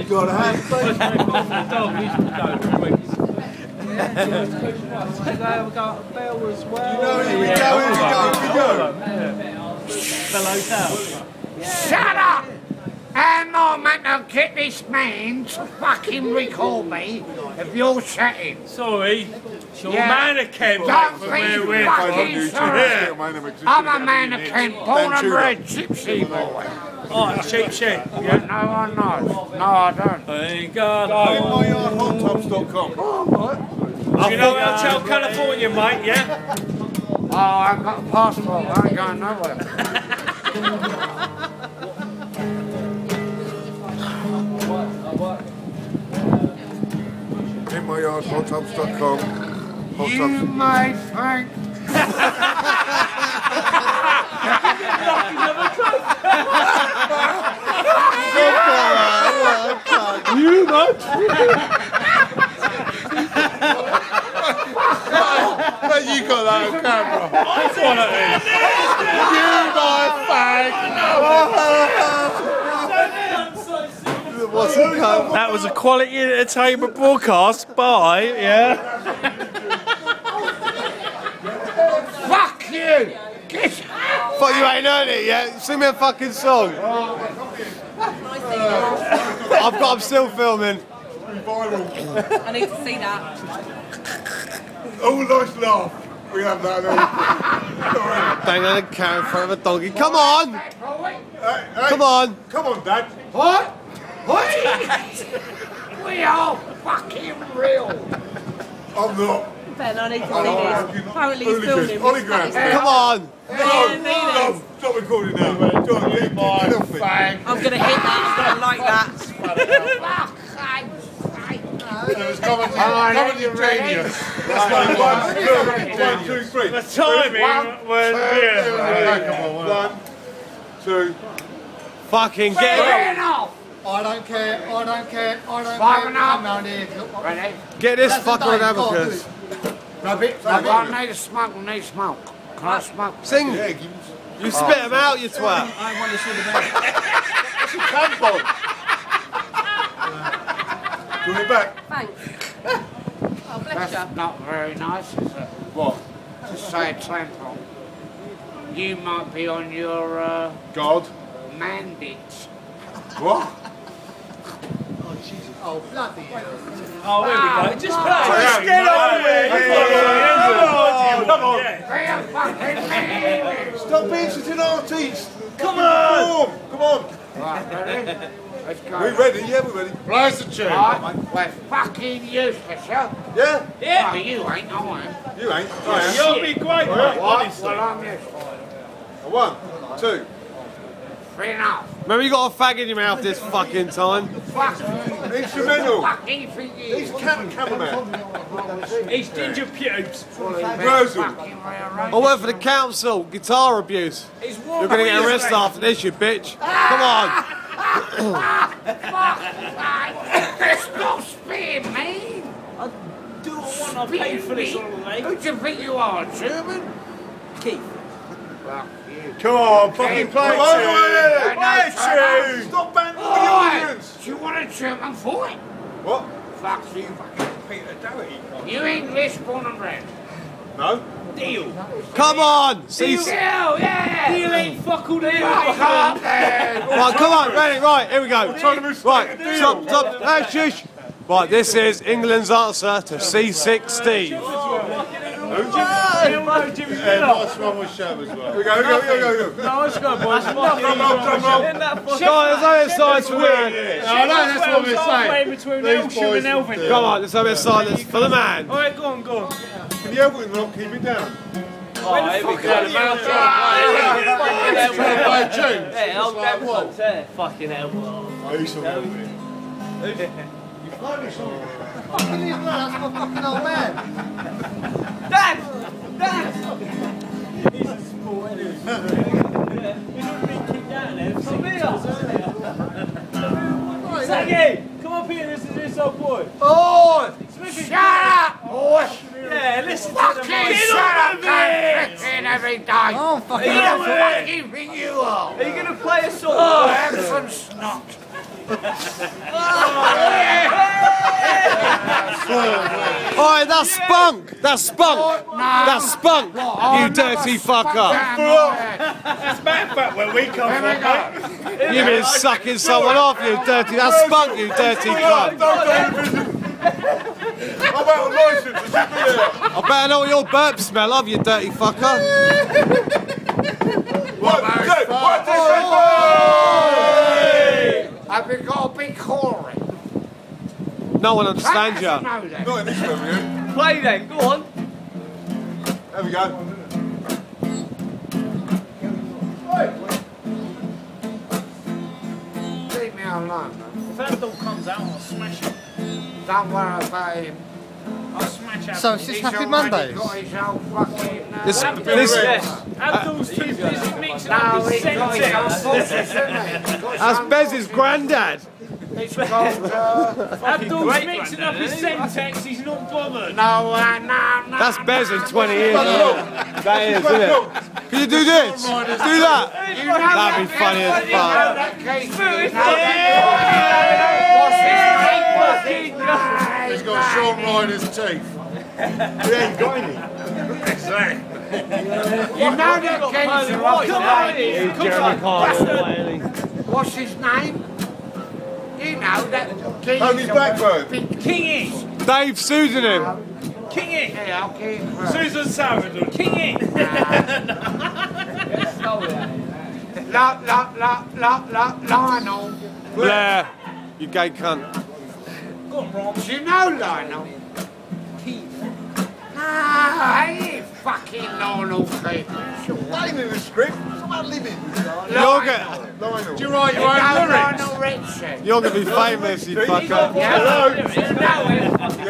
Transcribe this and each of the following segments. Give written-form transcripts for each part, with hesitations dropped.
got a hand. Bell as well. You know, here we go. Bell Hotel. Shut up! I'm not meant to get this man to fucking record me if you're chatting. Sorry. Your Yeah. mannequin. Don't think fucking sorry. I'm a mannequin, born and bred gypsy boy. Oh, cheap shit. Yeah. No one knows. No, I don't. Thank God. InMyYardHotTubs.com. Do you know how to tell California, mate, yeah? Oh, I've got a passport. I ain't going nowhere. InMyYardHotTubs.com. You may think. You much? You got that on camera. I thought it You my fag. That was a quality entertainment broadcast by, yeah. Fuck you! Get Fuck, you ain't heard it yet. Sing me a fucking song. I'm still filming. I need to see that. Oh, nice laugh. We have that. Bang on a cow in front of a donkey. Come on! Come on! Come on, Dad. What? What? We are fucking real. I'm not. Ben, I need to see this. Apparently he's filming. Come on! No, Stop recording now, man. John, get off it. I'm going to hit that. I'm like that. Genius. That's what it was. 1, 2, 3. The timing was One, two. Fucking get it. I don't care, I don't care, I don't Five care. and up. Come round here. Ready? Get this That's the fucker an day, go on, abacus. do it. Rub it, I rub it. need to smoke, I need smoke. Can I smoke? Sing. You spit them out, you twat. I want to see the best. That's a tampon. Do it back. Thanks. Oh, bless That's you. not very nice, is it? What? To say a tampon. You might be on your God. mandates. What? Oh, bloody hell. Oh, here we go. Just play. Just get over it. Come on. Be a fucking man. Stop being such an artiste. Come on. Come on. Right, ready? Let's go. We ready? Yeah, we're ready. Blaze the tune. Right, we're fucking useless, yeah? Yeah? Yeah. Oh, you ain't, I am. You ain't. I am. You'll be great, mate. Honestly. Well, I'm useless. 1, 2. 3 and a half. Remember, you got a fag in your mouth this fucking time. Fucking Instrumental. fucking for you. He's cameraman. He's ginger pubes. Rosie. Fucking rearrange. I work for the council. Guitar abuse. He's You're gonna get arrested after this, you bitch. Come on. Stop spitting, man. I do not want to pay for this all the way. Who do you think you are, German? Keith. Fuck you. Come on, fucking play Come on, Play tune. Stop banning the audience. Do you want a German for it? What? Fuck you, fucking Peter Doherty. You English born and bred. No. Deal. Come on. See. Deal, yeah. Deal ain't fuck all the Fuck up, man. Right, come on, ready, right, here we go. Right, stop, hey, shush. Right, this is England's answer to C6 Steve. Jimmy Nice one was show as well. Here we go. No, let's go, boys. Guys, there's no sides for man. No, that's what we're saying. Between Elsham and Elvin. Come on, let's have a bit of silence for the man. All right, go on, go on. Can you help him not keep it down? Oh, here we go. Fucking hell. Fucking hell, that's my fucking old man. Dad! Dad! He's a sport, isn't he? He's already been kicked out there. Saggy! Come up here, this is this old boy. Oh! Shut up, boy! Yeah, listen to Fucking the shut up, man! Every day. Oh, fucking hell. Fucking thing you are. Are you going to play a song? Oh, have some snot. Oh, that's spunk! That's spunk! That's spunk! You dirty fucker! That's back where we come from, mate. You've been sucking someone off, you dirty... That's spunk, you dirty cunt! I'm out of license. I better know what your burps smell of, you dirty fucker! Have you got a big Corey? No one understands you. Know that. Not in this film, yeah? Play then, go on. There we go. Leave me alone, man. If that dog comes out, I'll smash it. Don't worry about him. I'll smash out. So it's just Happy Mondays? Got his own fucking, This, Abdul's too busy mixing up no, his he's got his own sentences. bosses, isn't he? that's Bez's granddad. It's called, Abdul's mixing up his sentences, he's not bothered. no. That's Bez in 20 years. That is, isn't it? Can you do this? Do that. That'd be funny as fuck. He's got Sean Ryder's teeth. He ain't got any. Exactly. You know that Ken's Jeremy what's his name? You know that Tony Blackburn. Kingy! Dave Susan him. Kingy! Yeah, I'll keep him. Susan Sarandon, Kingy! Lionel. Blair, you gay cunt. Go on, Ron. Do you know Lionel? No, hey, fucking Lionel Keith. That ain't in the script. It's about living. You're gonna, Lionel. Do you write your own lyrics? Lionel Richie. you're gonna be famous, you fucker. Yeah, do you know him? Do you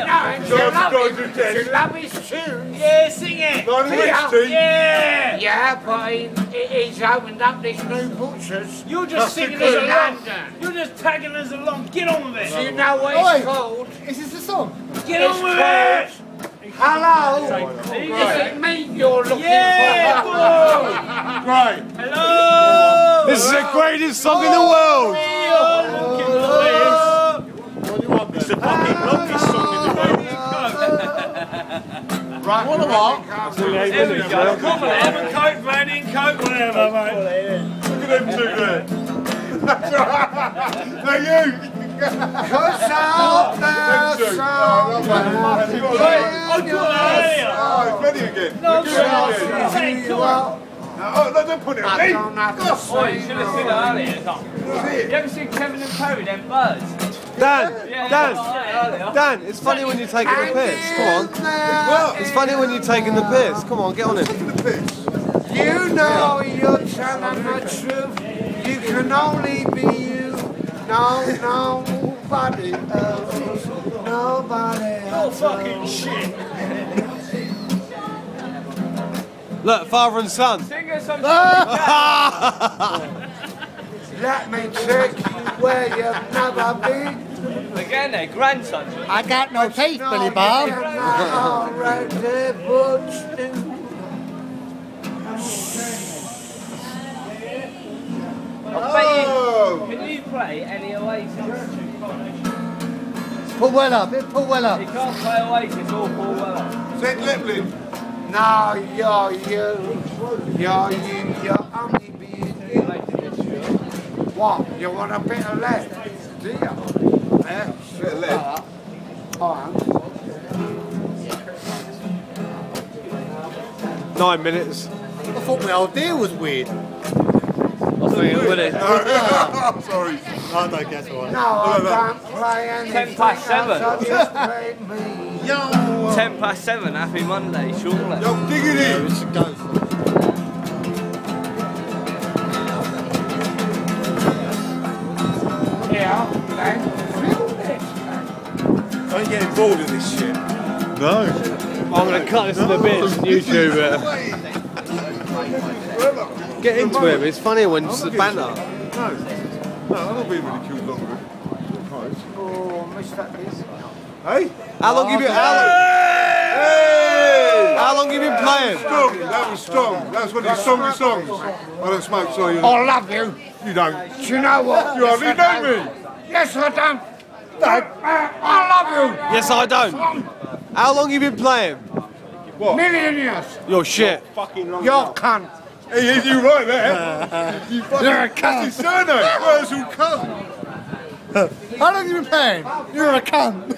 know him? Do you love his tunes? Yeah, sing it! Lionel Yeah. Richie. Yeah! Yeah, but he's opened up this new butcher's. You're just singing us in along. London. You're just tagging us along. Get on with Do it! you know what Oi. it's called? Is this the song? Get on with it! Hello? Is it me you're looking Yeah! for? Great. Hello! This is the greatest song in the world. It's the fucking longest song in the world. Right, What Come on, have a coke, man, in coke, whatever, mate. Look at them two there. That's right. Now you. Cause out there Them two. I got that earlier. Oh, it's ready again. No, We're doing it again. Hey, come on. Oh, no, don't put it on I me. don't have to Oh, you say should have seen it earlier. You ever seen Kevin and Perry, them birds? Dan, Dan, earlier. Dan, it's funny when you're taking the piss. Come on. It's funny when you're taking the piss. Come on, get on it. You know you're telling the truth. You can only be you. No, nobody else. Nobody Oh, else. fucking shit. Look, father and son. Sing us some Let me take you where you've never been. Again, their grandson. I got no teeth, Billy Bob. Already butched in. Oh. Can you play any Oasis? Pull well up. Pull well up. You can't play Oasis or Paul Weller. Led Zeppelin. No, you're only being you. What? You want a bit of lead? Do you? Yeah? Bit of lead. Alright. 9 minutes. I thought my idea was weird. Would it? I'm sorry. I don't guess why. No, I don't play anything 7. else, I just play me. Yo. 7:10, Happy Monday, surely. Yo, diggity. Yeah, then feel this. I ain't getting bored of this shit. No. I'm going to cut this into bits and YouTube it. Get into it. It's funny when it's the banter. No, I'm not being ridiculed longer. Oh, Mr. Easy. Hey? How long have you How long have you been playing? Strong. That was strong. That's one of his strongest songs. I don't smoke, so you. I love you. You don't. Do you know what? You hardly know me. Yes, I don't. No. I love you. Yes, I don't. How long you been playing? Million years. You're shit. You're cunt. Hey, you right there. You fucking, You're a cunt. That's his surname. Well, it's all cunt. How long have you been playing? You're a cunt.